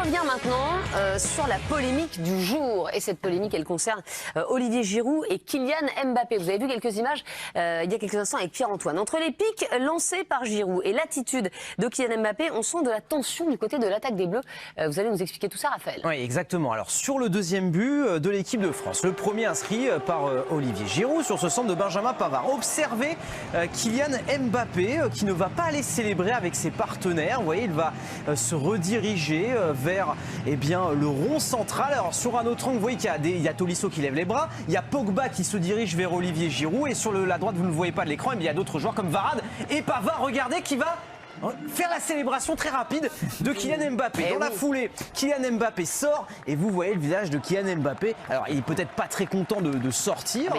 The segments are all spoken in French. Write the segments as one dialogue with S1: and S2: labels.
S1: revenir maintenant sur la polémique du jour. Et cette polémique, elle concerne Olivier Giroud et Kylian Mbappé. Vous avez vu quelques images il y a quelques instants avec Pierre-Antoine. Entre les pics lancés par Giroud et l'attitude de Kylian Mbappé, on sent de la tension du côté de l'attaque des Bleus. Vous allez nous expliquer tout ça, Raphaël.
S2: Oui, exactement. Alors, sur le deuxième but de l'équipe de France, le premier inscrit par Olivier Giroud sur ce centre de Benjamin Pavard. Observez Kylian Mbappé qui ne va pas aller célébrer avec ses partenaires. Vous voyez, il va se rediriger vers le rond central. Alors, sur un autre angle, vous voyez qu'il y a Tolisso qui lève les bras. Il y a Pogba qui se dirige vers Olivier Giroud. Et sur la droite, vous ne le voyez pas de l'écran, il y a d'autres joueurs comme Varane et Pavard. Regardez qui va faire la célébration très rapide de Kylian Mbappé. Dans la foulée, Kylian Mbappé sort et vous voyez le visage de Kylian Mbappé. Alors, il est peut-être pas très content de sortir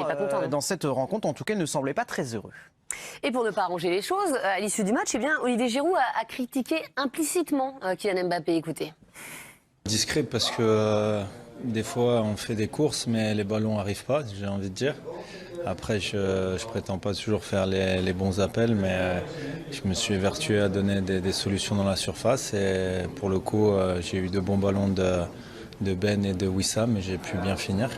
S2: dans cette rencontre. En tout cas, il ne semblait pas très heureux.
S1: Et pour ne pas arranger les choses, à l'issue du match, Olivier Giroud a critiqué implicitement Kylian Mbappé. Écoutez.
S3: Discret parce que des fois on fait des courses mais les ballons n'arrivent pas, j'ai envie de dire. Après je prétends pas toujours faire les bons appels mais je me suis évertué à donner des solutions dans la surface et pour le coup j'ai eu de bons ballons de Ben et de Wissam et j'ai pu bien finir.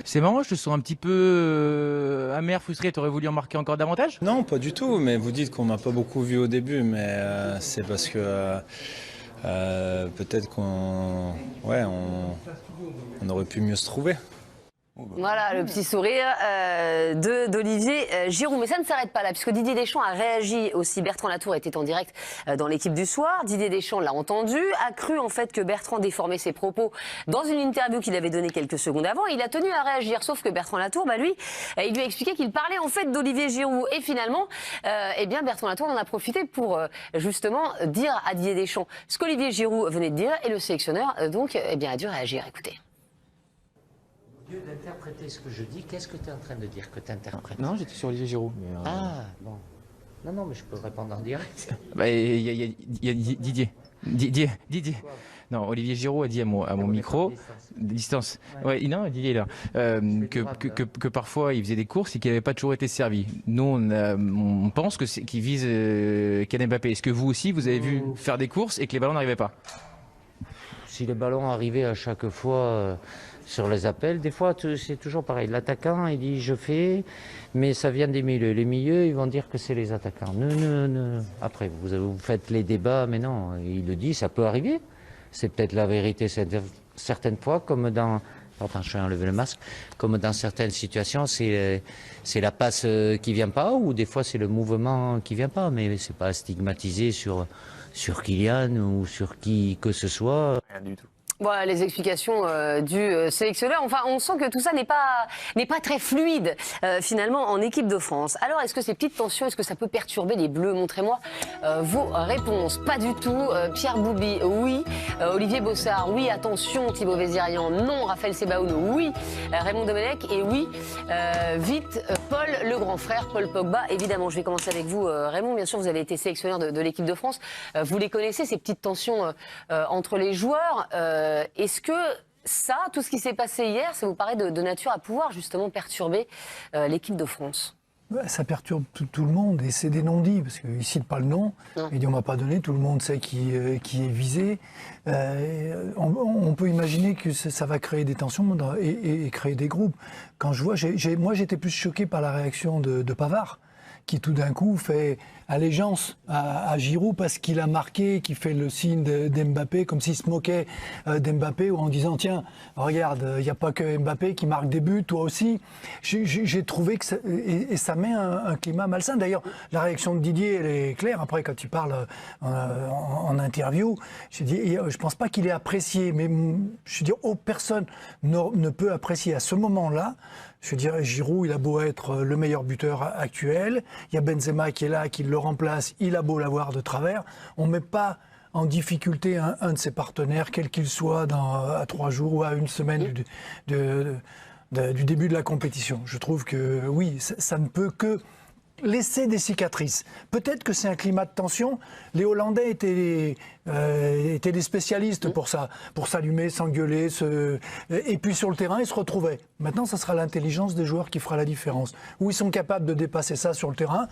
S4: C'est marrant, je te sens un petit peu amer, frustré. Tu aurais voulu en marquer encore davantage?
S3: Non, pas du tout, mais vous dites qu'on m'a pas beaucoup vu au début, mais c'est parce que peut-être qu'on aurait pu mieux se trouver.
S1: Voilà le petit sourire d'Olivier Giroud. Mais ça ne s'arrête pas là, puisque Didier Deschamps a réagi aussi. Bertrand Latour était en direct dans l'équipe du soir. Didier Deschamps l'a entendu, a cru en fait que Bertrand déformait ses propos dans une interview qu'il avait donnée quelques secondes avant. Il a tenu à réagir, sauf que Bertrand Latour, il lui a expliqué qu'il parlait en fait d'Olivier Giroud. Et finalement, Bertrand Latour en a profité pour justement dire à Didier Deschamps ce qu'Olivier Giroud venait de dire. Et le sélectionneur a dû réagir. Écoutez.
S5: Au lieu d'interpréter ce que je dis, qu'est-ce que tu es en train de dire que tu interprètes?
S4: Non, j'étais sur Olivier Giroud. Mais
S5: Ah, bon. Non, mais je peux répondre en direct.
S4: Il y a Didier. Non, Olivier Giroud a dit à mon micro, distance. Ouais, non, Didier est là. Que parfois il faisait des courses et qu'il n'avait pas toujours été servi. Nous, on pense qu'il vise Kylian Mbappé. Est-ce que vous aussi, vous avez vu faire des courses et que les ballons n'arrivaient pas?
S5: Si les ballons arrivaient à chaque fois sur les appels, des fois c'est toujours pareil. L'attaquant il dit je fais, mais ça vient des milieux. Les milieux ils vont dire que c'est les attaquants. Après vous faites les débats, mais non, il le dit, ça peut arriver. C'est peut-être la vérité certaines fois, comme dans... Pardon, je vais enlever le masque. Comme dans certaines situations, c'est la passe qui vient pas, ou des fois c'est le mouvement qui vient pas, mais c'est pas stigmatisé sur Kylian ou sur qui que ce soit.
S4: Rien du tout.
S1: Voilà les explications du sélectionneur. Enfin, on sent que tout ça n'est pas très fluide finalement en équipe de France. Alors, est-ce que ces petites tensions, est-ce que ça peut perturber les Bleus? Montrez-moi vos réponses. Pas du tout. Pierre Boubi, oui. Olivier Bossard, oui. Attention. Thibaut Vézirian, non. Raphaël Sebaoun, oui. Raymond Domenech, et oui. Vite, Paul, le grand frère, Paul Pogba. Évidemment, je vais commencer avec vous, Raymond. Bien sûr, vous avez été sélectionneur de l'équipe de France. Vous les connaissez, ces petites tensions entre les joueurs. Est-ce que ça, tout ce qui s'est passé hier, ça vous paraît de nature à pouvoir justement perturber l'équipe de France?
S6: Ça perturbe tout le monde et c'est des non-dits, parce qu'il ne cite pas le nom, il dit on ne m'a pas donné, tout le monde sait qui est visé. On peut imaginer que ça va créer des tensions et créer des groupes. Quand je vois, moi j'étais plus choqué par la réaction de Pavard, qui tout d'un coup fait allégeance à Giroud parce qu'il a marqué, qui fait le signe d'Mbappé, comme s'il se moquait d'Mbappé, ou en disant tiens, regarde, il n'y a pas que Mbappé qui marque des buts, toi aussi. J'ai trouvé que ça met un climat malsain. D'ailleurs, la réaction de Didier, elle est claire. Après, quand il parle en interview, je pense pas qu'il ait apprécié, mais je veux dire, personne ne peut apprécier à ce moment-là. Je dirais, Giroud, il a beau être le meilleur buteur actuel. Il y a Benzema qui est là, qui le remplace. Il a beau l'avoir de travers. On ne met pas en difficulté un de ses partenaires, quel qu'il soit, à 3 jours ou à une semaine du début de la compétition. Je trouve que oui, ça ne peut que laisser des cicatrices. Peut-être que c'est un climat de tension. Les Hollandais étaient des spécialistes pour ça, pour s'allumer, s'engueuler, et puis sur le terrain, ils se retrouvaient. Maintenant, ça sera l'intelligence des joueurs qui fera la différence. Où ils sont capables de dépasser ça sur le terrain,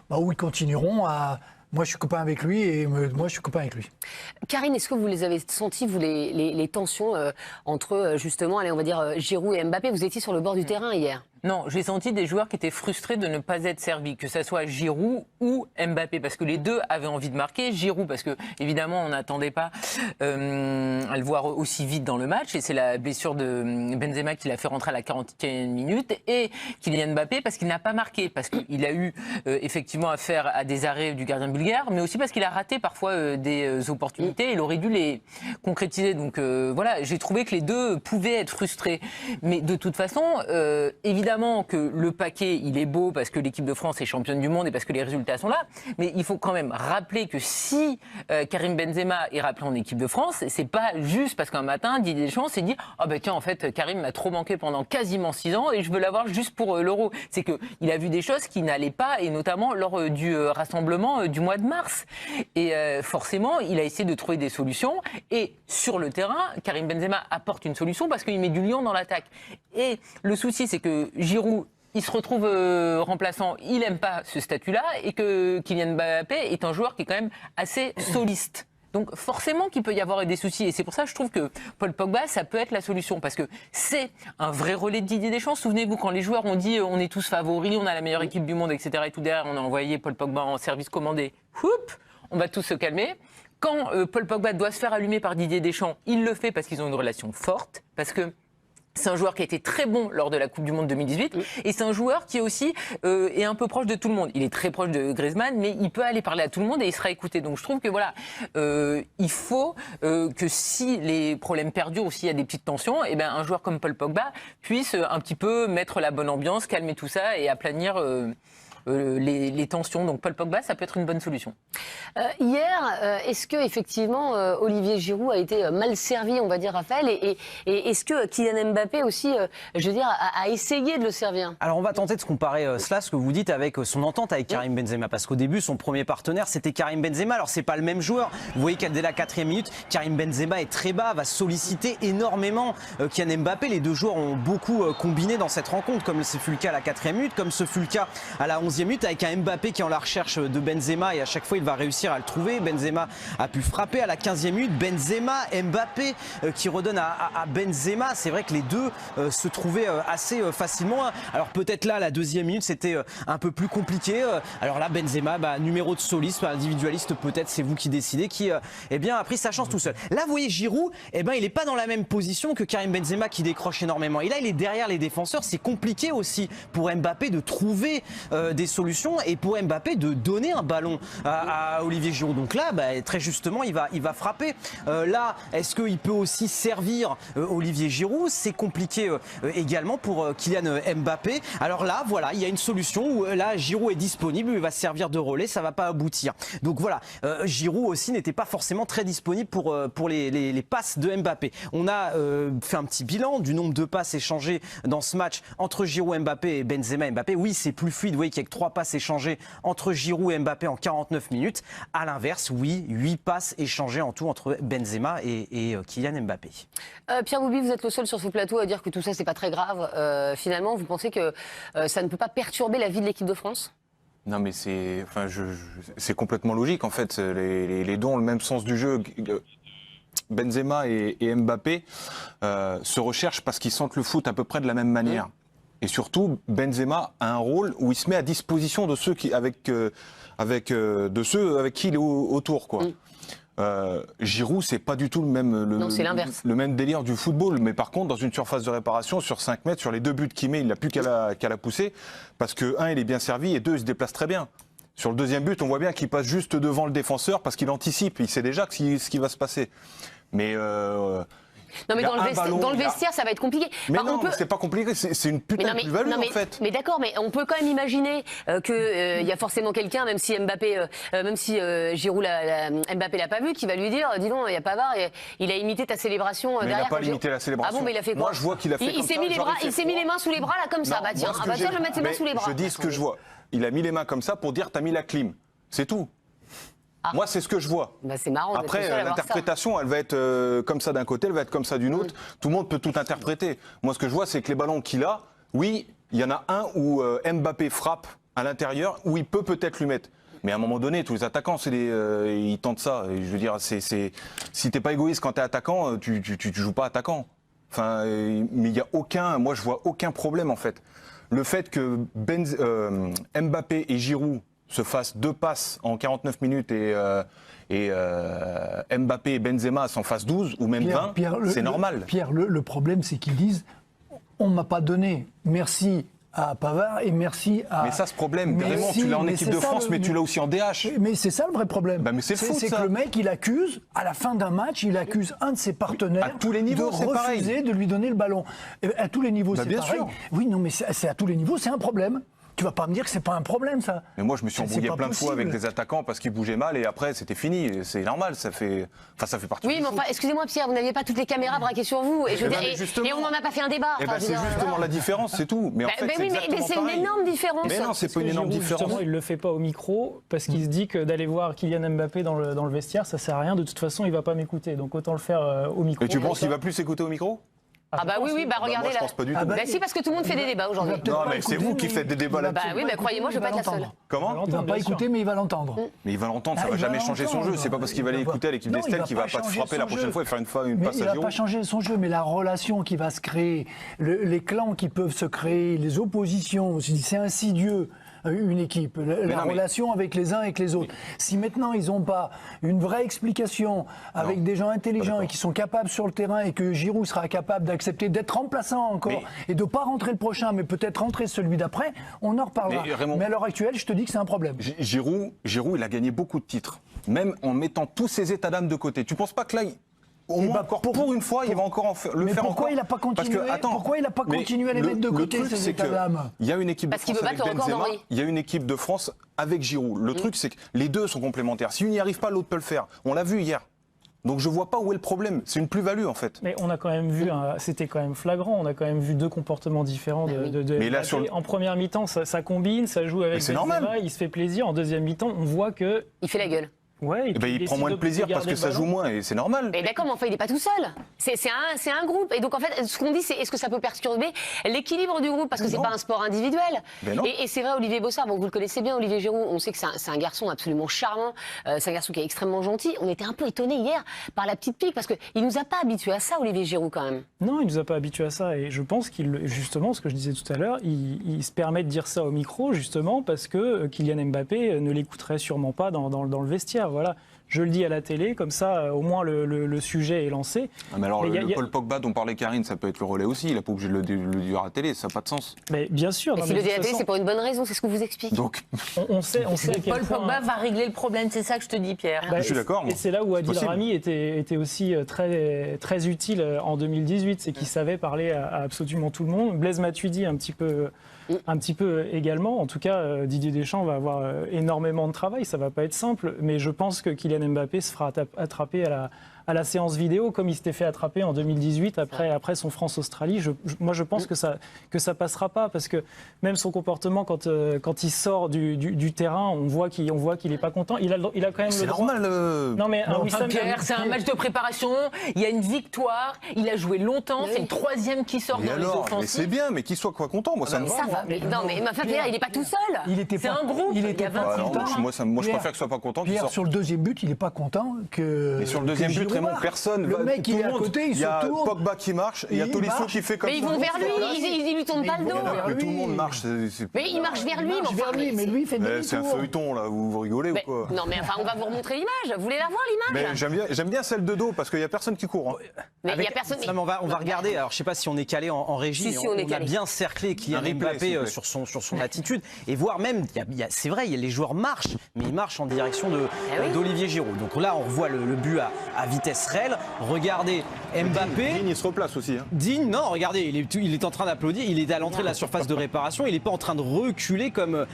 S6: où ils continueront à moi je suis copain avec lui et moi je suis copain avec lui.
S1: Karine, est-ce que vous les avez sentis, vous, les tensions entre, justement, allez, on va dire, Giroud et Mbappé? Vous étiez sur le bord du terrain hier.
S7: Non, j'ai senti des joueurs qui étaient frustrés de ne pas être servis, que ce soit Giroud ou Mbappé, parce que les deux avaient envie de marquer. Giroud, parce que évidemment, on n'attendait pas à le voir aussi vite dans le match, et c'est la blessure de Benzema qui l'a fait rentrer à la 40e minute, et Kylian Mbappé, parce qu'il n'a pas marqué, parce qu'il a eu effectivement affaire à des arrêts du gardien bulgare, mais aussi parce qu'il a raté parfois des opportunités, il aurait dû les concrétiser. Donc voilà, j'ai trouvé que les deux pouvaient être frustrés. Mais de toute façon, évidemment que le paquet, il est beau parce que l'équipe de France est championne du monde et parce que les résultats sont là. Mais il faut quand même rappeler que si Karim Benzema est rappelé en équipe de France, c'est pas juste parce qu'un matin, Didier Deschamps s'est dit « Ah ben tiens, en fait, Karim m'a trop manqué pendant quasiment 6 ans et je veux l'avoir juste pour l'Euro ». C'est qu'il a vu des choses qui n'allaient pas, et notamment lors du rassemblement du mois de mars. Et forcément, il a essayé de trouver des solutions. Et sur le terrain, Karim Benzema apporte une solution parce qu'il met du lion dans l'attaque. Et le souci, c'est que Giroud, il se retrouve remplaçant, il n'aime pas ce statut-là, et que Kylian Mbappé est un joueur qui est quand même assez soliste. Donc forcément qu'il peut y avoir des soucis, et c'est pour ça que je trouve que Paul Pogba, ça peut être la solution, parce que c'est un vrai relais de Didier Deschamps. Souvenez-vous, quand les joueurs ont dit on est tous favoris, on a la meilleure équipe du monde, etc. et tout derrière, on a envoyé Paul Pogba en service commandé. On va tous se calmer. Quand Paul Pogba doit se faire allumer par Didier Deschamps, il le fait parce qu'ils ont une relation forte, parce que c'est un joueur qui a été très bon lors de la Coupe du Monde 2018, et c'est un joueur qui aussi est un peu proche de tout le monde. Il est très proche de Griezmann, mais il peut aller parler à tout le monde et il sera écouté. Donc je trouve que voilà, il faut que si les problèmes perdurent ou s'il y a des petites tensions, eh ben, un joueur comme Paul Pogba puisse un petit peu mettre la bonne ambiance, calmer tout ça et aplanir les tensions. Donc Paul Pogba, ça peut être une bonne solution.
S1: Hier, est-ce que effectivement Olivier Giroud a été mal servi, on va dire, Raphaël, et est-ce que Kylian Mbappé aussi, je veux dire, a essayé de le servir?
S2: Alors on va tenter de se comparer cela, ce que vous dites, avec son entente avec Karim Benzema, parce qu'au début son premier partenaire c'était Karim Benzema. Alors c'est pas le même joueur, vous voyez qu'à dès la 4e minute, Karim Benzema est très bas, va solliciter énormément Kylian Mbappé. Les deux joueurs ont beaucoup combiné dans cette rencontre, comme ce fut le cas à la 4e minute, comme ce fut le cas à la 11e minute, avec un Mbappé qui est en la recherche de Benzema, et à chaque fois il va réussir à le trouver. Benzema a pu frapper à la 15e minute, Benzema, Mbappé qui redonne à Benzema. C'est vrai que les deux se trouvaient assez facilement. Alors peut-être là, la 2e minute, c'était un peu plus compliqué. Alors là, Benzema, numéro de soliste, individualiste peut-être, c'est vous qui décidez, qui eh bien, a pris sa chance tout seul. Là, vous voyez, Giroud, eh ben, il n'est pas dans la même position que Karim Benzema qui décroche énormément. Et là, il est derrière les défenseurs. C'est compliqué aussi pour Mbappé de trouver des solutions, et pour Mbappé de donner un ballon à Olivier Giroud. Donc là, très justement, il va frapper. Là, est-ce qu'il peut aussi servir Olivier Giroud? C'est compliqué également pour Kylian Mbappé. Alors là, voilà, il y a une solution où là, Giroud est disponible, il va servir de relais, ça va pas aboutir. Donc voilà, Giroud aussi n'était pas forcément très disponible pour les passes de Mbappé. On a fait un petit bilan du nombre de passes échangées dans ce match entre Giroud, Mbappé et Benzema, Mbappé. Oui, c'est plus fluide, vous voyez qu'il y a que 3 passes échangées entre Giroud et Mbappé en 49 minutes. À l'inverse, oui, 8 passes échangées en tout entre Benzema et Kylian Mbappé.
S1: Pierre Boubi, vous êtes le seul sur ce plateau à dire que tout ça, c'est pas très grave. Finalement, vous pensez que ça ne peut pas perturber la vie de l'équipe de France?
S8: Non, mais c'est complètement logique. En fait, les deux ont le même sens du jeu. Benzema et Mbappé se recherchent parce qu'ils sentent le foot à peu près de la même manière. Et surtout, Benzema a un rôle où il se met à disposition de ceux avec qui il est autour, quoi. Giroud, c'est pas du tout le même délire du football. Mais par contre, dans une surface de réparation, sur 5 mètres, sur les 2 buts qu'il met, il n'a plus qu'à la pousser. Parce que, 1, il est bien servi, et 2, il se déplace très bien. Sur le 2e but, on voit bien qu'il passe juste devant le défenseur parce qu'il anticipe. Il sait déjà ce qui va se passer. Mais...
S1: non, mais dans le vestiaire, ça va être compliqué.
S8: Mais non, c'est pas compliqué, c'est une putain de plus-value en fait.
S1: Mais d'accord, mais on peut quand même imaginer qu'il y a forcément quelqu'un, même si Mbappé, Giroud, Mbappé l'a pas vu, qui va lui dire, dis donc, il y a Pavard, il a imité ta célébration derrière.
S8: Il n'a pas imité la célébration.
S1: Ah bon, mais il a fait quoi?
S8: Moi, je vois qu'il a fait comme ça.
S1: Il s'est mis les mains sous les bras là comme ça. Bah tiens, je vais mettre ses mains sous les bras.
S8: Je dis ce que je vois. Il a mis les mains comme ça pour dire, t'as mis la clim. C'est tout. Moi, c'est ce que je vois.
S1: Bah, c'est marrant.
S8: Après, l'interprétation, elle va être comme ça d'un côté, elle va être comme ça d'une autre. Tout le monde peut tout interpréter. Moi, ce que je vois, c'est que les ballons qu'il a, oui, il y en a un où Mbappé frappe à l'intérieur, où il peut peut-être lui mettre. Mais à un moment donné, tous les attaquants, ils tentent ça. Et je veux dire, si t'es pas égoïste quand t'es attaquant, tu joues pas attaquant. Enfin, mais il y a moi je vois aucun problème en fait. Le fait que Mbappé et Giroud se fassent 2 passes en 49 minutes et Mbappé et Benzema s'en fassent 12 ou même 20, c'est normal.
S6: Pierre, le problème c'est qu'ils disent on m'a pas donné, merci à Pavard et merci à...
S8: Mais ça, ce problème, vraiment, tu l'as en équipe de France, mais tu l'as aussi en DH.
S6: Mais c'est ça le vrai problème.
S8: Bah, mais c'est fou,
S6: c'est que le mec, il accuse, à la fin d'un match, il accuse un de ses partenaires
S8: à tous les niveaux,
S6: de refuser de lui donner le ballon. Et à tous les niveaux, c'est
S8: bien
S6: pareil.
S8: sûr.
S6: Oui, non, mais c'est à tous les niveaux, c'est un problème. Tu vas pas me dire que c'est pas un problème, ça.
S8: Mais moi, je me suis embrouillé plein de fois avec
S6: possible.
S8: des attaquants parce qu'ils bougeaient mal et après, c'était fini. Et c'est normal, ça fait partie
S1: Oui,
S8: du
S1: mais
S8: foot.
S1: enfin, excusez-moi Pierre, vous n'aviez pas toutes les caméras braquées sur vous. Et, et on n'en a pas fait un débat.
S8: Eh ben,
S1: Enfin, je
S8: c'est
S1: veux dire,
S8: justement
S1: voilà.
S8: la différence, c'est tout. Mais en fait,
S1: oui, mais
S8: exactement
S1: c'est une
S8: pareil.
S1: énorme différence.
S8: Mais non, c'est pas une énorme
S9: Giroud,
S8: différence.
S9: Justement, il le fait pas au micro parce qu'il se dit que d'aller voir Kylian Mbappé dans le vestiaire, ça sert à rien. De toute façon, il va pas m'écouter. Donc autant le faire au micro.
S8: Et tu penses qu'il va plus s'écouter au micro?
S1: Ah bah oui, bah regardez
S8: moi, je
S1: là.
S8: pense pas du tout.
S6: Ah bah,
S1: Bah si, parce que tout le monde fait des débats aujourd'hui.
S8: Non, mais c'est vous qui faites des débats là-dessus.
S1: Bah oui, bah croyez-moi, je vais pas être la seule.
S8: Comment?
S6: Il va pas écouter, mais il va l'entendre.
S8: Mais il va l'entendre, ça
S6: Ah,
S8: va
S6: il
S8: jamais
S6: va
S8: changer son
S6: l'entendre.
S8: jeu. C'est pas parce qu'il va aller écouter à l'équipe
S6: Non,
S8: d'Estelle
S6: il
S8: qu'il va pas
S6: changer
S8: frapper la
S6: son
S8: prochaine
S6: jeu.
S8: fois et faire une
S6: Mais
S8: passe
S6: il
S8: à
S6: va
S8: Giroud.
S6: pas changer son jeu, mais la relation qui va se créer, les clans qui peuvent se créer, les oppositions, c'est insidieux. Une équipe, la relation avec les uns et avec les autres. Si maintenant ils n'ont pas une vraie explication avec des gens intelligents et qui sont capables sur le terrain et que Giroud sera capable d'accepter d'être remplaçant encore et de ne pas rentrer le prochain mais peut-être rentrer celui d'après, on en reparlera. Mais à l'heure actuelle, je te dis que c'est un problème.
S8: Giroud, il a gagné beaucoup de titres, même en mettant tous ses états d'âme de côté. Tu penses pas que là, au moins encore pour une fois, il va encore le faire encore.
S6: Pourquoi il n'a pas continué? Pourquoi il n'a pas continué à les mettre de côté ces états d'âme?
S8: Il y a une équipe de
S1: Parce qu'il
S8: France
S1: veut
S8: avec
S1: battre le record
S8: Benzema,
S1: d'Henry.
S8: il y a une équipe de France avec Giroud. Le truc, c'est que les deux sont complémentaires. Si une n'y arrive pas, l'autre peut le faire. On l'a vu hier. Donc je vois pas où est le problème. C'est une plus-value en fait.
S9: Mais on a quand même vu, c'était quand même flagrant, on a quand même vu 2 comportements différents de
S8: Mais là,
S9: Mbappé. En première mi-temps, ça combine, ça joue avec
S8: c'est
S9: Benzema,
S8: normal.
S9: il se fait plaisir. En deuxième mi-temps, on voit que...
S1: Il fait la gueule.
S9: Ouais,
S8: Eh ben, il prend moins de plaisir parce que ça joue moins et c'est normal.
S1: Mais d'accord, mais enfin, il n'est pas tout seul. C'est un groupe. Et donc, en fait, ce qu'on dit, c'est est-ce que ça peut perturber l'équilibre du groupe? Parce que c'est pas un sport individuel.
S8: Ben non.
S1: Et c'est vrai, Olivier Bossard, bon, vous le connaissez bien, Olivier Giroud, on sait que c'est un garçon absolument charmant. C'est un garçon qui est extrêmement gentil. On était un peu étonnés hier par la petite pique parce qu'il ne nous a pas habitués à ça, Olivier Giroud, quand même.
S9: Non, il nous a pas habitués à ça. Et je pense justement, ce que je disais tout à l'heure, il se permet de dire ça au micro, justement, parce que Kylian Mbappé ne l'écouterait sûrement pas dans le vestiaire. Voilà. Je le dis à la télé, comme ça, au moins le sujet est lancé.
S8: Ah, mais alors,
S9: Mais
S8: le Paul Pogba dont parlait Karine, ça peut être le relais aussi. Il n'a pas obligé de le dire à la télé, ça n'a pas de sens.
S9: Mais bien sûr.
S1: Et
S9: non,
S1: s'il
S9: mais
S1: le
S9: de
S1: dit à la
S9: toute
S1: télé,
S9: façon,
S1: c'est pour une bonne raison, c'est ce que vous explique.
S8: Donc,
S9: on sait à quel
S7: Paul
S9: point...
S7: Pogba va régler le problème, c'est ça que je te dis, Pierre.
S9: Bah,
S8: je suis d'accord.
S9: Et c'est là où Adil
S8: possible.
S9: Rami était aussi très, très utile en 2018, c'est qu'il savait parler à absolument tout le monde. Blaise Matuidi un petit peu également. En tout cas, Didier Deschamps va avoir énormément de travail. Ça va pas être simple, mais je pense que Kylian Mbappé se fera attraper à la séance vidéo comme il s'était fait attraper en 2018 après son France-Australie. Moi, je pense que ça passera pas parce que même son comportement quand il sort du terrain, on voit qu'il est pas content. Il a quand même
S8: c'est
S9: le droit.
S8: normal.
S9: Non mais un Wissam
S7: Pierre, c'est un match de préparation, il y a une victoire, il a joué longtemps, c'est le 3e qui sort
S8: Et
S7: dans les
S8: alors, mais
S7: offensives.
S8: c'est bien, mais qu'il soit pas content, moi ça me
S1: Mais
S8: va.
S1: ça va. Mais non, mais enfin, Pierre, il n'est pas tout seul.
S6: Il était
S7: C'est
S6: pas,
S7: un groupe,
S6: il
S7: il y
S6: était
S7: a
S6: pas
S7: 26
S8: Ah non,
S6: content.
S8: moi je
S6: Pierre,
S8: préfère qu'il soit pas content qu'il
S6: Pierre,
S8: sorte.
S6: sur le deuxième but, il n'est pas content que.
S8: Mais sur le deuxième
S6: que
S8: but,
S6: Giroud
S8: Raymond,
S6: marque.
S8: personne
S6: Le
S8: va.
S6: mec,
S8: tout
S6: il est
S8: le
S6: à
S8: monde.
S6: côté, il
S8: y a
S6: se tourne.
S8: Pogba qui marche, et il y a
S6: Il
S8: Tolisso
S6: marche.
S8: qui fait comme
S1: Mais ils
S8: ça.
S1: vont vers lui, ils lui tournent pas le dos.
S8: Mais tout le monde marche.
S1: Mais il marche vers lui,
S6: Il marche vers lui, mais lui, il fait
S8: Mais c'est un
S6: demi-tour.
S8: feuilleton là, vous rigolez ou
S1: Mais-
S8: quoi?
S1: non, mais enfin, on va vous remontrer l'image. Vous voulez la voir,
S8: Mais
S1: l'image?
S8: j'aime bien celle de dos parce qu'il n'y a personne qui court. hein.
S1: Mais il n'y a
S2: Avec-
S1: personne.
S2: Non, mais on va regarder. Alors, je sais pas si on est calé en régie.
S1: Si, on est
S2: a
S1: calé.
S2: bien cerclé Kylian
S8: Un replay, s'il
S2: Mbappé
S8: vous plaît.
S2: sur son attitude et voir même, c'est vrai, les joueurs marchent, mais ils marchent en direction
S1: oui.
S2: d'Olivier Giroud. Donc là, on revoit le but à vitesse réelle. Regardez Mbappé.
S8: Digne, il se replace aussi. hein.
S2: Digne, non, regardez, il est en train d'applaudir, il est à l'entrée de la surface de réparation, il n'est pas en train de reculer comme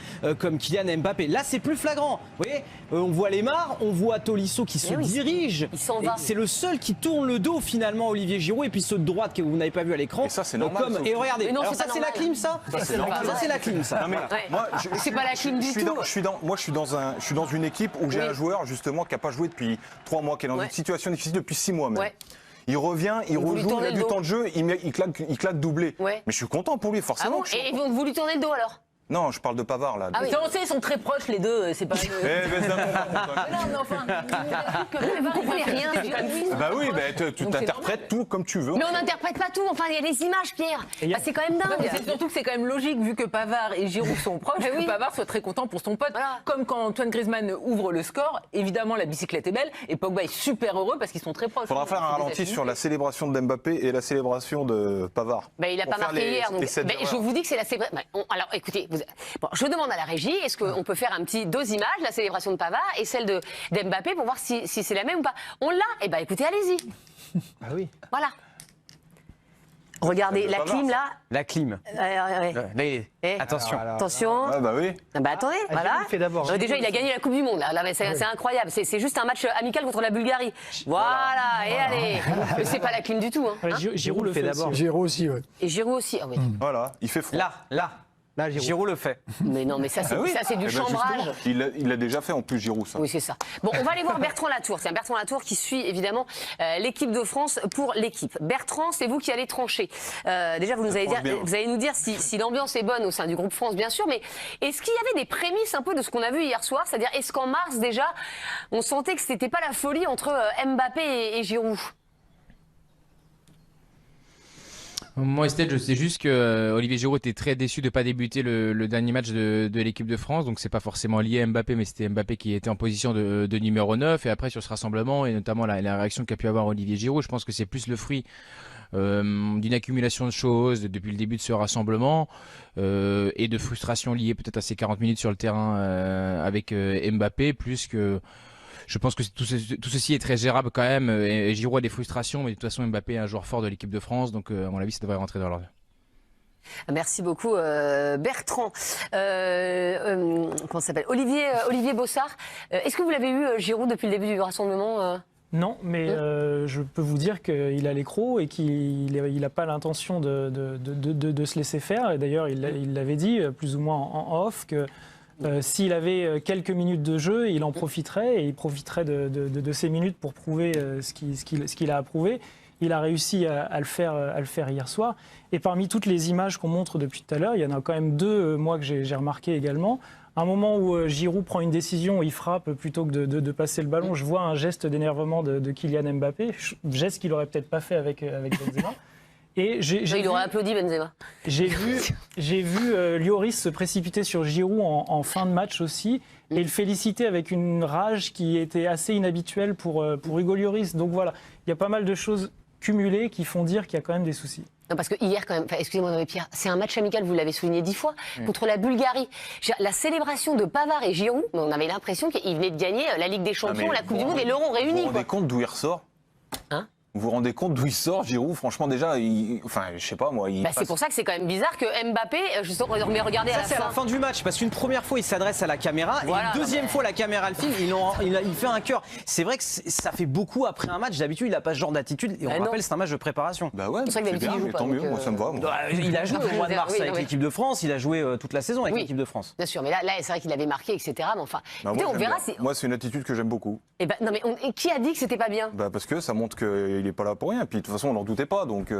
S2: Kylian Mbappé. Là, c'est plus flagrant. Vous voyez, on voit Lemar, on voit Tolisso qui se
S1: oui,
S2: dirige.
S1: il s'en
S2: Et
S1: va.
S2: c'est le seul qui tourne le dos finalement, Olivier Giroud, et puis ceux de droite que vous n'avez pas vu à l'écran.
S8: Et ça, c'est normal, ça.
S2: Et regardez,
S1: Mais non,
S2: alors
S1: c'est
S2: ça,
S1: pas
S2: c'est la
S1: normal.
S2: clim, ça
S8: c'est normal.
S2: Ça, c'est la clim, ça.
S8: Non, mais
S1: Ouais.
S8: moi,
S1: C'est pas la clim du tout.
S8: je suis dans une équipe où j'ai
S1: Oui.
S8: un joueur justement qui n'a pas joué depuis 3 mois, qui est dans
S1: Ouais.
S8: une situation difficile depuis 6 mois même.
S1: Ouais.
S8: Il revient, il
S1: vous lui
S8: rejoue, il
S1: tournez
S8: a
S1: le
S8: du
S1: dos.
S8: temps de jeu, il claque doublé.
S1: Ouais.
S8: Mais je suis content pour lui,
S1: Ah
S8: forcément.
S1: bon? Et vous lui tournez le dos alors?
S8: Non, je parle de Pavard, là.
S1: Ah oui.
S7: On sait, ils sont très proches, les deux. C'est pas.
S8: Baisse d'amour, par contre.
S7: Non, mais enfin.
S1: Vous comprenez rien.
S8: Bah oui, tu t'interprètes tout comme tu veux.
S1: Mais on n'interprète pas tout. Enfin, il y a des images, Pierre. Bah, c'est quand même
S7: Non, mais
S1: dingue.
S7: c'est surtout que c'est quand même logique, vu que Pavard et Giroud sont proches, que Pavard soit très content pour son pote.
S1: Voilà.
S7: Comme quand Antoine Griezmann ouvre le score, évidemment la bicyclette est belle et Pogba est super heureux parce qu'ils sont très proches.
S8: Faudra faire un ralenti sur la célébration de Mbappé et la célébration de Pavard.
S1: Bah, il n'a pas marqué hier. Donc, je vous dis que c'est la célébration. Alors écoutez, bon, je demande à la régie, est-ce qu'on peut faire un petit 2 images, la célébration de Pavard et celle d'Mbappé pour voir si c'est la même ou pas. On l'a. Eh ben écoutez, allez-y.
S2: Ah oui.
S1: Voilà. Regardez, la clim là.
S2: La clim. Attention.
S1: Attention.
S8: Ah bah oui.
S1: Ah bah attendez, voilà.
S6: fait d'abord.
S1: Déjà, il a gagné la Coupe du Monde. Là, mais c'est incroyable. C'est juste un match amical contre la Bulgarie. Voilà, et allez. Mais c'est pas la clim du tout. Hein.
S9: Giroud le fait d'abord.
S6: Giroud aussi, ouais.
S1: Et Giroud aussi. Ah oui.
S8: Voilà, il fait froid.
S2: Là, Giroud le fait.
S1: Mais non, mais ça, c'est du
S8: Eh ben,
S1: chambrage.
S8: justement, il l'a déjà fait en plus, Giroud, ça.
S1: Oui, c'est ça. Bon, on va aller voir Bertrand Latour. C'est un Bertrand Latour qui suit évidemment l'équipe de France pour l'équipe. Bertrand, c'est vous qui allez trancher. Déjà, vous allez nous dire si l'ambiance est bonne au sein du groupe France, bien sûr, mais est-ce qu'il y avait des prémices un peu de ce qu'on a vu hier soir? C'est-à-dire, est-ce qu'en mars, déjà, on sentait que c'était pas la folie entre Mbappé et Giroud?
S4: Moi, Estelle, je sais juste que Olivier Giroud était très déçu de ne pas débuter le dernier match de l'équipe de France. Donc, c'est pas forcément lié à Mbappé, mais c'était Mbappé qui était en position de numéro 9. Et après, sur ce rassemblement, et notamment la réaction qu'a pu avoir Olivier Giroud, je pense que c'est plus le fruit d'une accumulation de choses depuis le début de ce rassemblement et de frustration liée peut-être à ces 40 minutes sur le terrain avec Mbappé, plus que... Je pense que tout ceci est très gérable quand même. Et Giroud a des frustrations, mais de toute façon Mbappé est un joueur fort de l'équipe de France, donc à mon avis ça devrait rentrer dans l'ordre.
S1: Merci beaucoup Bertrand. Comment ça s'appelle, Olivier Bossard. Est-ce que vous l'avez eu Giroud depuis le début du rassemblement
S9: Non, mais je peux vous dire qu'il a l'écrou et qu'il n'a pas l'intention de se laisser faire. Et d'ailleurs, il l'avait dit plus ou moins en off que s'il avait quelques minutes de jeu, il en profiterait et il profiterait de ces minutes pour prouver ce qu'il a à prouver. Il a réussi à le faire hier soir. Et parmi toutes les images qu'on montre depuis tout à l'heure, il y en a quand même deux, moi, que j'ai remarqué également. Un moment où Giroud prend une décision, où il frappe plutôt que de passer le ballon. Je vois un geste d'énervement de Kylian Mbappé, geste qu'il n'aurait peut-être pas fait avec Benzema. Et
S1: il aurait applaudi Benzema.
S9: J'ai vu Lloris se précipiter sur Giroud en fin de match aussi et le féliciter avec une rage qui était assez inhabituelle pour Hugo Lloris. Donc voilà, il y a pas mal de choses cumulées qui font dire qu'il y a quand même des soucis.
S1: Non, parce que hier, quand même, excusez-moi, Pierre, c'est un match amical, vous l'avez souligné 10 fois, contre la Bulgarie. La célébration de Pavard et Giroud, on avait l'impression qu'ils venaient de gagner la Ligue des Champions, la Coupe du Monde et l'Euro réunis.
S8: Vous vous rendez compte d'où il ressort ? Vous vous rendez compte d'où il sort, Giroud? Franchement, déjà, je sais pas, moi.
S1: C'est pour ça que c'est quand même bizarre que Mbappé, mais regardez à la fin.
S2: C'est à la fin du match, parce qu'une première fois, il s'adresse à la caméra,
S1: voilà,
S2: et une deuxième fois, la caméra le filme, il fait un cœur. C'est vrai que ça fait beaucoup après un match. D'habitude, il n'a pas ce genre d'attitude, et on rappelle, c'est un match de préparation.
S8: Bah ouais,
S1: c'est bien,
S8: mais tant mieux, moi, ça me va.
S2: Il a joué au mois de mars avec l'équipe de France, il a joué toute la saison avec l'équipe de France.
S1: Bien sûr, mais là c'est vrai qu'il avait marqué, etc. Mais enfin, on verra.
S8: Moi, c'est une attitude que j'aime beaucoup.
S1: Non, mais qui a dit que c'était pas bien?
S8: Parce que ça montre qu'il n'est pas là pour rien. Puis de toute façon, on n'en doutait pas. Donc,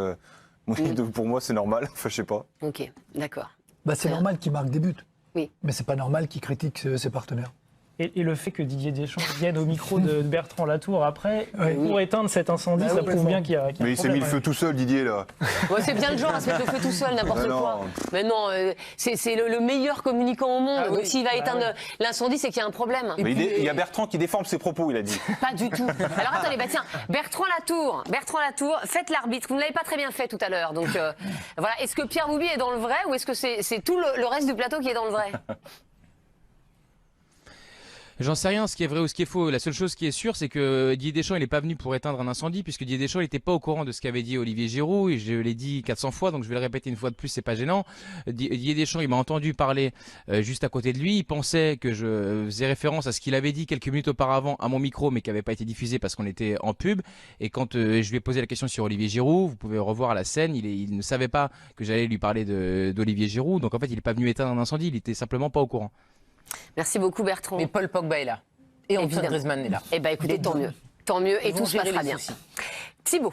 S8: pour moi, c'est normal. Enfin, je sais pas.
S1: Ok, d'accord.
S6: C'est normal qu'il marque des buts.
S1: Oui.
S6: Mais c'est pas normal qu'il critique ses partenaires.
S9: Et le fait que Didier Deschamps vienne au micro de Bertrand Latour après, pour éteindre cet incendie, ça prouve bien qu'il y a un problème.
S8: Mais il s'est mis le feu tout seul, Didier, là.
S1: C'est bien le genre à se mettre le feu tout seul, n'importe quoi. Mais non, c'est le meilleur communicant au monde. Donc s'il va éteindre l'incendie, c'est qu'il y a un problème.
S8: Mais il y a Bertrand qui déforme ses propos, il a dit.
S1: Pas du tout. Alors attendez, tiens, Bertrand Latour, faites l'arbitre. Vous ne l'avez pas très bien fait tout à l'heure. Donc voilà, est-ce que Pierre Boubi est dans le vrai ou est-ce que c'est tout le reste du plateau qui est dans le vrai?
S4: J'en sais rien, ce qui est vrai ou ce qui est faux. La seule chose qui est sûre, c'est que Didier Deschamps, il n'est pas venu pour éteindre un incendie, puisque Didier Deschamps, il n'était pas au courant de ce qu'avait dit Olivier Giroud. Et je l'ai dit 400 fois, donc je vais le répéter une fois de plus, c'est pas gênant. Didier Deschamps, il m'a entendu parler juste à côté de lui. Il pensait que je faisais référence à ce qu'il avait dit quelques minutes auparavant à mon micro, mais qui n'avait pas été diffusé parce qu'on était en pub. Et quand je lui ai posé la question sur Olivier Giroud, vous pouvez revoir la scène, il ne savait pas que j'allais lui parler d'Olivier Giroud. Donc en fait, il n'est pas venu éteindre un incendie, il était simplement pas au courant.
S1: Merci beaucoup, Bertrand.
S7: Mais Paul Pogba est là. Et Antoine Griezmann est là.
S1: Eh bien, écoutez, tant mieux. Tant mieux, et tout se passera bien. Thibaut.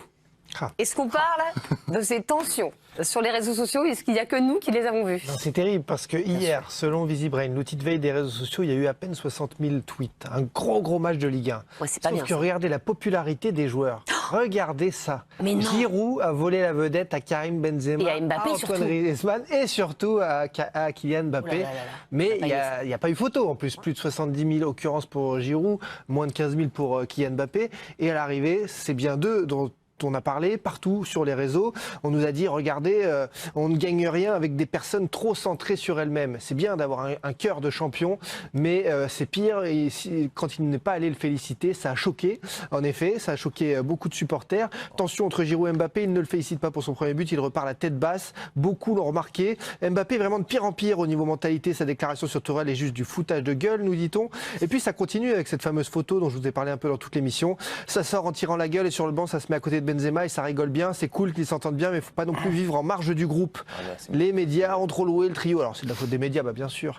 S1: Est-ce qu'on parle de ces tensions sur les réseaux sociaux? Est-ce qu'il n'y a que nous qui les avons vues?
S10: C'est terrible parce que hier, selon Visibrain, l'outil de veille des réseaux sociaux, il y a eu à peine 60 000 tweets. Un gros match de Ligue 1.
S1: Ouais, c'est pas
S10: Sauf
S1: bien,
S10: que
S1: ça.
S10: regardez la popularité des joueurs. Regardez ça.
S1: Mais non.
S10: Giroud a volé la vedette à Karim Benzema,
S1: Et à Mbappé,
S10: Antoine
S1: surtout.
S10: Griezmann et surtout à Kylian Mbappé.
S1: Oh là là là là.
S10: Mais
S1: Ça a
S10: il
S1: pas
S10: n'y a pas eu photo. En plus de 70 000 occurrences pour Giroud, moins de 15 000 pour Kylian Mbappé. Et à l'arrivée, c'est bien d'eux dont on a parlé partout sur les réseaux. On nous a dit, regardez, on ne gagne rien avec des personnes trop centrées sur elles-mêmes. C'est bien d'avoir un cœur de champion, mais c'est pire quand il n'est pas allé le féliciter. Ça a choqué, en effet, ça a choqué beaucoup de supporters. Tension entre Giroud et Mbappé, il ne le félicite pas pour son premier but, il repart la tête basse. Beaucoup l'ont remarqué. Mbappé vraiment de pire en pire au niveau mentalité. Sa déclaration sur Tourelle est juste du foutage de gueule, nous dit-on. Et puis ça continue avec cette fameuse photo dont je vous ai parlé un peu dans toute l'émission. Ça sort en tirant la gueule et sur le banc, ça se met à côté de Benzema et ça rigole bien, c'est cool qu'ils s'entendent bien, mais il ne faut pas non plus vivre en marge du groupe. Les médias ont trop loué le trio. Alors c'est de la faute des médias, bah, bien sûr.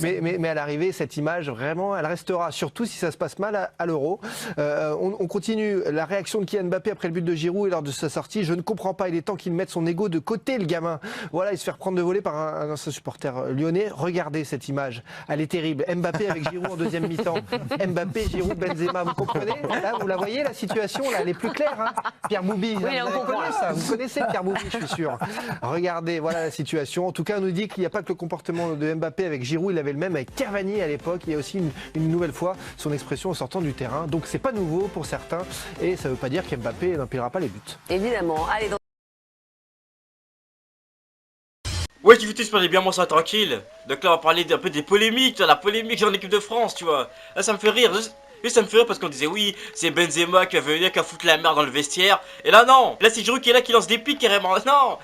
S10: mais à l'arrivée, cette image, vraiment, elle restera, surtout si ça se passe mal à l'Euro. On continue. La réaction de Kylian Mbappé après le but de Giroud et lors de sa sortie, je ne comprends pas, il est temps qu'il mette son ego de côté, le gamin. Voilà, il se fait reprendre de voler par un ancien supporter lyonnais. Regardez cette image, elle est terrible. Mbappé avec Giroud en deuxième mi-temps. Mbappé, Giroud, Benzema, vous comprenez? Là, vous la voyez, la situation, là, elle est plus claire. Hein, Pierre Boubi, vous connaissez Pierre Boubi, je suis sûr. Regardez, voilà la situation. En tout cas, on nous dit qu'il n'y a pas que le comportement de Mbappé avec Giroud, il avait le même avec Cavani à l'époque. Il y a aussi une nouvelle fois son expression en sortant du terrain. Donc c'est pas nouveau pour certains et ça ne veut pas dire qu'Mbappé n'empilera pas les buts.
S1: Évidemment. Allez,
S11: Ouais, tu veux bien moi ça tranquille. Donc là on va parler un peu des polémiques, tu vois, la polémique en équipe de France, tu vois. Là ça me fait rire. Et ça me fait rire parce qu'on disait oui, c'est Benzema qui va venir, qui va foutre la merde dans le vestiaire. Et là non, là c'est Giroud qui est là, qui lance des pics carrément. Non,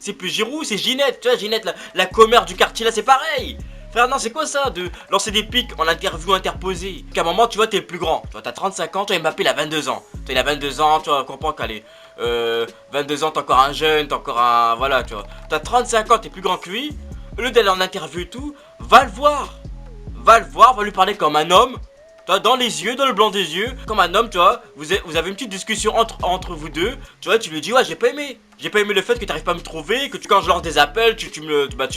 S11: c'est plus Giroud, c'est Ginette. Tu vois, Ginette, la commère du quartier là, c'est pareil. Frère, non, c'est quoi ça de lancer des pics en interview interposée? Qu'à un moment, tu vois, t'es le plus grand. Tu vois, t'as 35 ans, toi Mbappé il a 22 ans. Toi il a 22 ans, tu vois, comprends qu'elle est 22 ans, t'es encore un jeune, t'es encore un... Voilà, tu vois. T'as 35 ans, t'es plus grand que lui. Au lieu d'aller en interview et tout, va le voir. Va le voir, va lui parler comme un homme. Tu vois, dans les yeux, dans le blanc des yeux, comme un homme, tu vois, vous avez une petite discussion entre vous deux, tu vois, tu lui dis, ouais, j'ai pas aimé le fait que t'arrives pas à me trouver, que quand je lance des appels, tu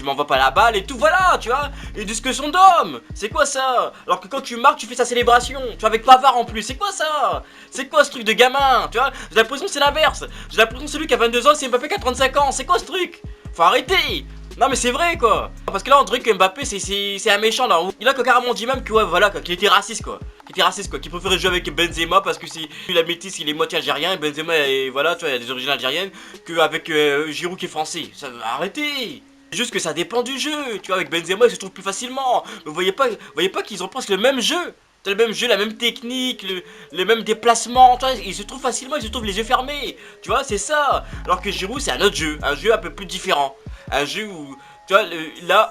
S11: m'envoies pas la balle et tout, voilà, tu vois, une discussion d'homme, c'est quoi ça? Alors que quand tu marques, tu fais sa célébration, tu vois, avec Pavard en plus, c'est quoi ça? C'est quoi ce truc de gamin, tu vois? J'ai l'impression que c'est l'inverse, j'ai l'impression que celui qui a 22 ans, c'est Mbappé qui a 35 ans, c'est quoi ce truc? Faut arrêter. Non mais c'est vrai quoi. Parce que là on dirait que Mbappé c'est un méchant là. Il a carrément dit même que ouais voilà qu'il était raciste quoi. Qu'il préférait jouer avec Benzema parce que si la métisse il est moitié algérien et Benzema est voilà tu vois il a des origines algériennes qu'avec Giroud qui est français. Ça arrêtez. C'est juste que ça dépend du jeu. Tu vois avec Benzema il se trouve plus facilement. Mais vous voyez pas qu'ils ont presque le même jeu. T'as le même jeu, la même technique, le même déplacement, tu vois, il se trouve facilement, il se trouve les yeux fermés, tu vois, c'est ça. Alors que Giroud, c'est un autre jeu, un jeu un peu plus différent. Un jeu où, tu vois, là,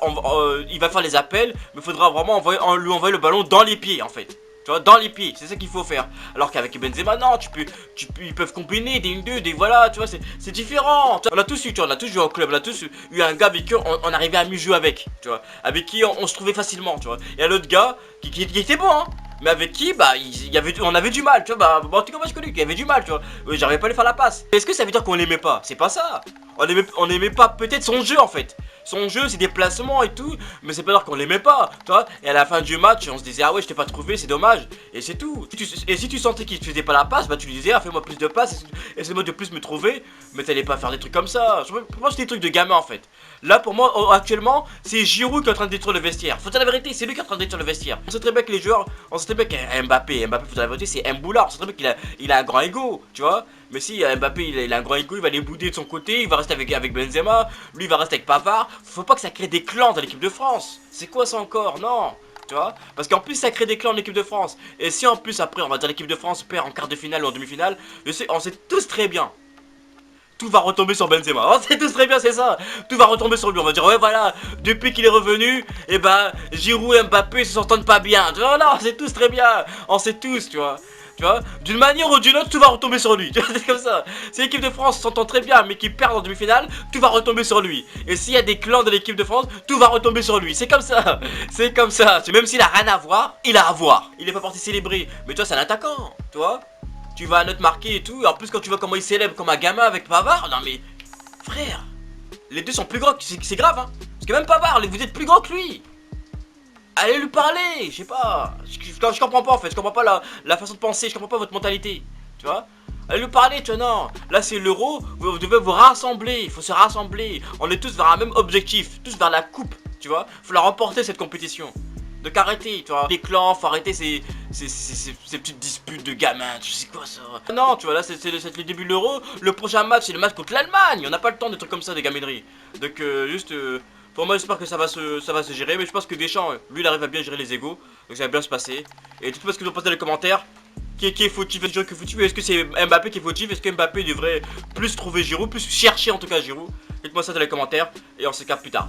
S11: il va faire les appels, mais il faudra vraiment lui envoyer le ballon dans les pieds, en fait. Tu vois, dans les pieds, c'est ça qu'il faut faire. Alors qu'avec Benzema, non, ils peuvent combiner des 1-2, des voilà, tu vois, c'est différent. On a tous eu, tu vois, on a tous joué en club, on a tous eu un gars avec qui on arrivait à mieux jouer avec, tu vois, avec qui on se trouvait facilement, tu vois. Et un autre gars qui était bon, hein. Mais avec qui, bah, on avait du mal, tu vois, bah, en tout cas, moi je connais qu'il y avait du mal, tu vois. J'arrivais pas à lui faire la passe. Est-ce que ça veut dire qu'on l'aimait pas? C'est pas ça. On aimait pas peut-être son jeu en fait. Son jeu, ses déplacements et tout, mais c'est pas dire qu'on l'aimait pas, tu vois. Et à la fin du match, on se disait, ah ouais, je t'ai pas trouvé, c'est dommage. Et c'est tout. Et si tu sentais qu'il te faisait pas la passe, bah tu lui disais, ah fais-moi plus de passes, essaie-moi de plus me trouver, mais t'allais pas faire des trucs comme ça. Pour moi, c'est des trucs de gamin en fait. Là, pour moi, actuellement, c'est Giroud qui est en train de détruire le vestiaire. Faut dire la vérité, c'est lui qui est en train de détruire le vestiaire. On sait très bien que les joueurs, on sait très bien qu'Mbappé, faut dire la vérité, c'est Mboula. On sait très bien qu'il a un grand ego, tu vois. Mais si Mbappé il a un grand ego, il va les bouder de son côté, il va rester avec Benzema, lui il va rester avec Pavard. Faut pas que ça crée des clans dans l'équipe de France. C'est quoi ça encore? Non, tu vois. Parce qu'en plus ça crée des clans en équipe de France. Et si en plus après on va dire l'équipe de France perd en quart de finale ou en demi-finale, on sait tous très bien. Tout va retomber sur Benzema. On sait tous très bien, c'est ça. Tout va retomber sur lui. On va dire, ouais, voilà, depuis qu'il est revenu, et ben, Giroud et Mbappé se s'entendent pas bien. Tu vois, non, on sait tous très bien. On sait tous, tu vois. Tu vois, d'une manière ou d'une autre, tout va retomber sur lui. Tu vois, c'est comme ça. Si l'équipe de France s'entend très bien, mais qu'il perd en demi-finale, tout va retomber sur lui. Et s'il y a des clans de l'équipe de France, tout va retomber sur lui. C'est comme ça. C'est comme ça. Même s'il a rien à voir, il a à voir. Il est pas parti célébrer. Mais toi, c'est un attaquant. Tu vois. tu vas à notre marqué et tout. Et en plus, quand tu vois comment il célèbre comme un gamin avec Pavard, non mais frère, les deux sont plus grands, c'est grave, hein. Parce que même Pavard, vous êtes plus grand que lui. Allez lui parler, je sais pas. Je comprends pas en fait, je comprends pas la façon de penser, je comprends pas votre mentalité, tu vois. Allez lui parler, tu vois, non. Là c'est l'Euro, vous devez vous rassembler, il faut se rassembler. On est tous vers un même objectif, tous vers la coupe, tu vois. Faut la remporter cette compétition. Donc arrêtez, tu vois, les clans, faut arrêter ces petites disputes de gamins, tu sais quoi ça. Non, tu vois, là c'est le début de l'Euro, le prochain match c'est le match contre l'Allemagne, on n'a pas le temps de trucs comme ça, des gamineries. Donc pour moi j'espère que ça va se gérer, mais je pense que Deschamps, lui il arrive à bien gérer les égos, donc ça va bien se passer. Et dites-moi ce que vous en pensez dans les commentaires. Qui est fautif, est-ce que c'est Mbappé qui est fautif, est-ce que Mbappé devrait plus trouver Giroud, plus chercher en tout cas Giroud. Dites-moi ça dans les commentaires, et on se capte plus tard.